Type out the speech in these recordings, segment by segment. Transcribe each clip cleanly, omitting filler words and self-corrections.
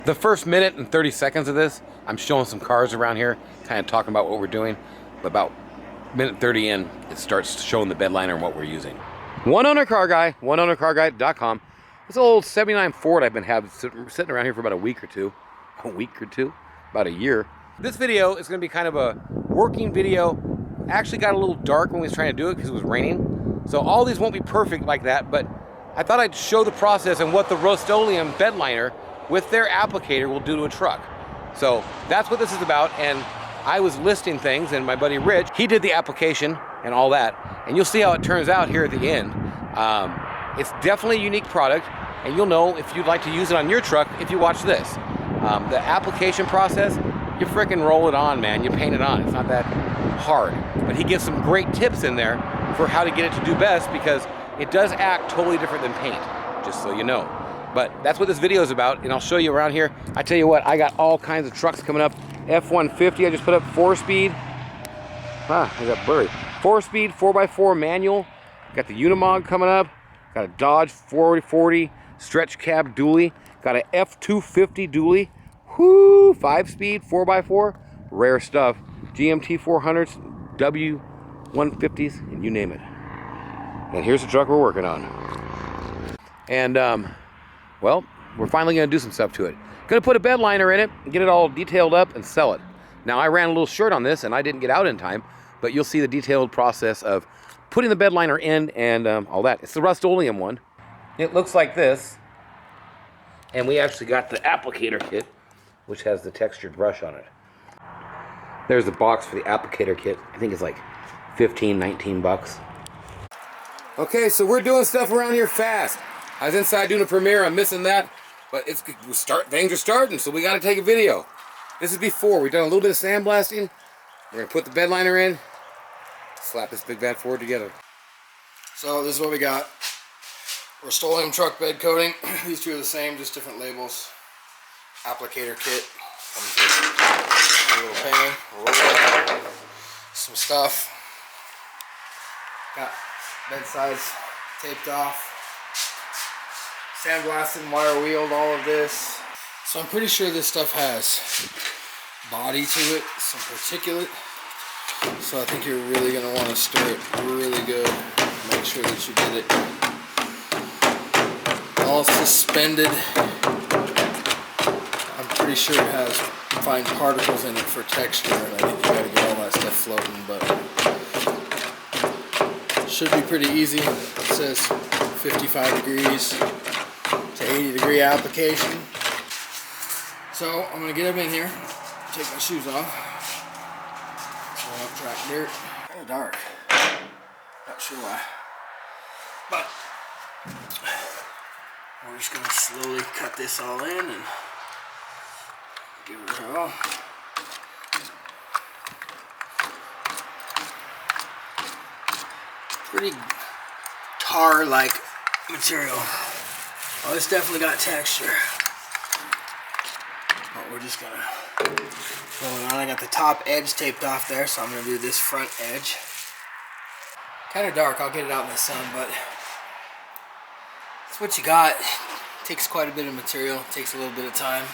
The first minute and 30 seconds of this, I'm showing some cars around here, kind of talking about what we're doing. But about minute 30 in, it starts showing the Bedliner and what we're using. One owner car guy, oneownercarguy.com. This old 79 Ford I've been sitting around here for about a week or two, about a year. This video is going to be kind of a working video. Actually got a little dark when we was trying to do it because it was raining. So all these won't be perfect like that, but I thought I'd show the process and what the Rust-Oleum Bedliner with their applicator will do to a truck. So that's what this is about, and I was listing things, and my buddy Rich, he did the application and all that, and you'll see how it turns out here at the end. It's definitely a unique product, and you'll know if you'd like to use it on your truck if you watch this. The application process, you frickin' roll it on, man. You paint it on. It's not that hard. But he gives some great tips in there for how to get it to do best, because it does act totally different than paint, just so you know. But that's what this video is about, and I'll show you around here. I tell you what, I got all kinds of trucks coming up. F-150, I just put up 4-speed. I got blurry. 4-speed, 4x4 manual. Got the Unimog coming up. Got a Dodge 4040 stretch cab dually. Got a F-250 dually. Whoo! 5-speed, 4x4. Rare stuff. GMT 400s, W150s, and you name it. And here's the truck we're working on. And, well, we're finally going to do some stuff to it. Going to put a Bedliner in it, and get it all detailed up, and sell it. Now, I ran a little short on this, and I didn't get out in time, but you'll see the detailed process of putting the Bedliner in and all that. It's the Rust-Oleum one. It looks like this. And we actually got the applicator kit, which has the textured brush on it. There's the box for the applicator kit. I think it's like 15, 19 bucks. Okay, so we're doing stuff around here fast. I was inside doing a premiere, I'm missing that, but things are starting, so we gotta take a video. This is before, we've done a little bit of sandblasting. We're gonna put the Bedliner in, slap this big bad Ford together. So this is what we got. Rust-Oleum truck bed coating. These two are the same, just different labels. Applicator kit. A little pan, a little some stuff. Got bed sides taped off. Sandblasted, wire wheeled, all of this. So I'm pretty sure this stuff has body to it, some particulate. So I think you're really going to want to stir it really good. Make sure that you get it all suspended. I'm pretty sure it has fine particles in it for texture, and I think you got to get all that stuff floating, but should be pretty easy. It says 55 degrees to 80 degree application. So I'm going to get them in here, take my shoes off, so I don't track dirt. Kind of dark, not sure why, but we're just going to slowly cut this all in and give it a go. Pretty tar-like material. Oh, it's definitely got texture. But we're just gonna roll it on. I got the top edge taped off there, so I'm gonna do this front edge. Kind of dark, I'll get it out in the sun, but that's what you got. Takes quite a bit of material, takes a little bit of time.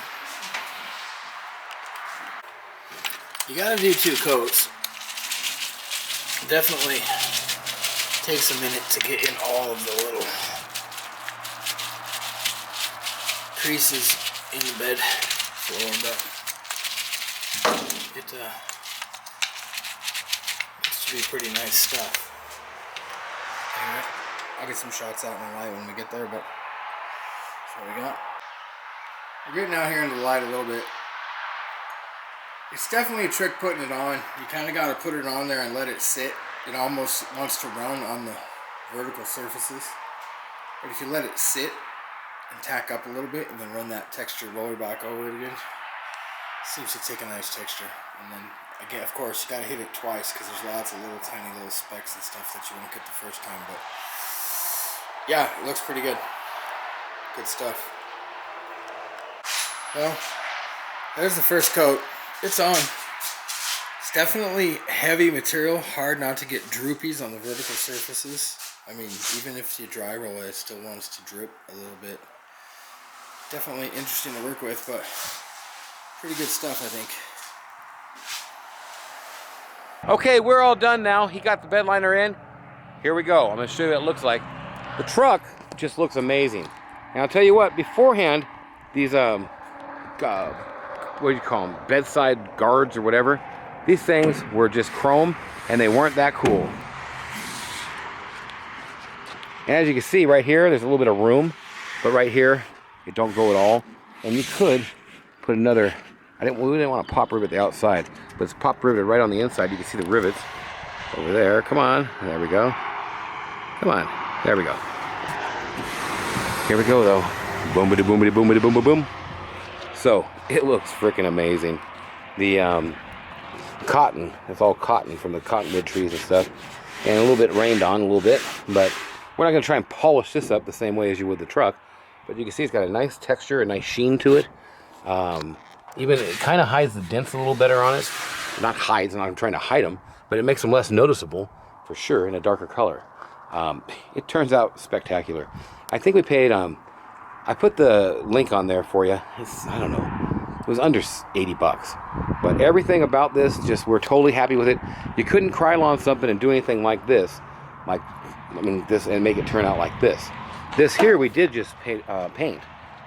You gotta do 2 coats. Definitely takes a minute to get in all of the little creases in the bed floor, but it looks to be pretty nice stuff. Anyway, I'll get some shots out in the light when we get there, but that's what we got. We're getting out here into the light a little bit. It's definitely a trick putting it on. You kind of got to put it on there and let it sit. It almost wants to run on the vertical surfaces. But if you let it sit and tack up a little bit and then run that texture roller back over it again, it seems to take a nice texture. And then again, of course, you got to hit it twice because there's lots of little tiny little specks and stuff that you won't get the first time. But yeah, it looks pretty good. Good stuff. Well, there's the first coat. It's on. It's definitely heavy material, hard not to get droopies on the vertical surfaces. I mean, even if you dry roll it, it still wants to drip a little bit. Definitely interesting to work with, but pretty good stuff, I think. Okay, we're all done now. He got the bed liner in. Here we go. I'm gonna show you what it looks like. The truck just looks amazing. And I'll tell you what, beforehand, these, what do you call them? Bedside guards or whatever. These things were just chrome and they weren't that cool. And as you can see right here, there's a little bit of room, but right here, it don't go at all. And you could put another, we didn't want to pop rivet the outside, but it's pop riveted right on the inside. You can see the rivets over there. Come on, there we go. Come on, there we go. Here we go though. Boomity boomity boomity boom boom boom. So it looks freaking amazing. The cotton, it's all cotton from the cottonwood trees and stuff. And a little bit rained on, a little bit, but we're not gonna try and polish this up the same way as you would the truck. But you can see it's got a nice texture, a nice sheen to it. Even it kind of hides the dents a little better on it. Not hides, I'm not trying to hide them, but it makes them less noticeable for sure in a darker color. It turns out spectacular. I think we paid, I put the link on there for you. I don't know, it was under 80 bucks. But everything about this, just we're totally happy with it. You couldn't Krylon something and do anything like this, this, and make it turn out like this. This here we did just paint,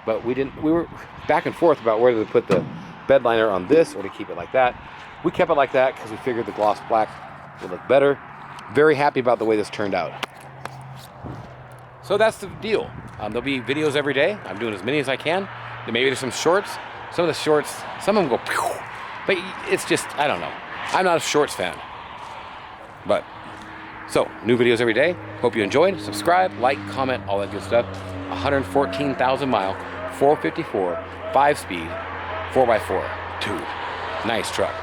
but we didn't. We were back and forth about whether to put the bed liner on this or to keep it like that. We kept it like that because we figured the gloss black would look better. Very happy about the way this turned out. So that's the deal. There'll be videos every day. I'm doing as many as I can. Maybe there's some shorts. Some of the shorts, some of them go pew, but it's just, I don't know. I'm not a shorts fan. But, so, new videos every day. Hope you enjoyed. Subscribe, like, comment, all that good stuff. 114,000 mile, 454, 5-speed, 4x4 tube. Nice truck.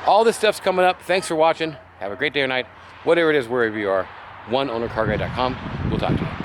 All this stuff's coming up. Thanks for watching. Have a great day or night. Whatever it is, wherever you are. OneOwnerCarGuy.com. We'll talk to you.